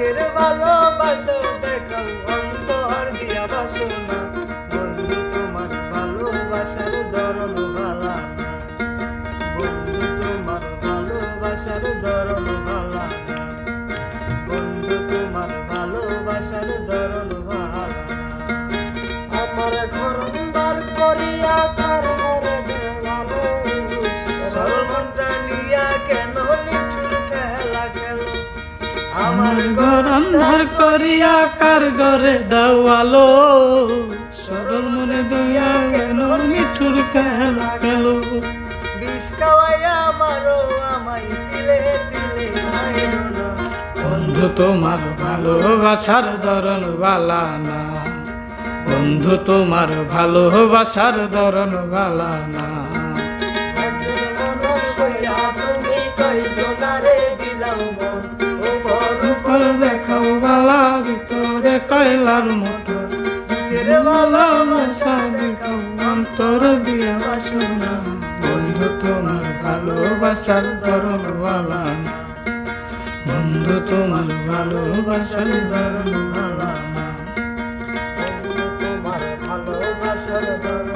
বুকের ভালোবাসা দেখাও অন্তর দিয়া বাসনা বন্ধু তোমার ভালোবাসার ধরন ভালা না বন্ধু তোমার ভালোবাসার ধরন ভালা না বন্ধু তোমার ভালোবাসার ধরন ভালা না আমার ঘর বার করিয়া তার ঘরে দেওয়ালো সরমনটা নিয়া কেন নিঠুর খেলা খেল আমার ঘর অন্ধার করিয়া কার ঘরে দেওয়ালো সরল মনে দয়া কেন নিঠুর খেলা খেল বিষ খাওয়াইয়া মারো আমায় দিলে দিলে মাইরো না বন্ধু তোমার ভালোবাসার ধরন ভালা না বন্ধু তোমার ভালোবাসার ধরন ভালা না তুমি কইছো না রে দিলাম মন উপর দেখাও বালা ভিতরে কয়লার মতো ভালোবাসা দেখাও অন্তর দিয়া বাসনা বন্ধু তোমার ভালোবাসার ধরন ভালা না বন্ধু তোমার ভালোবাসার ধরন ভালা না তোমার ভালোবাসার ধরন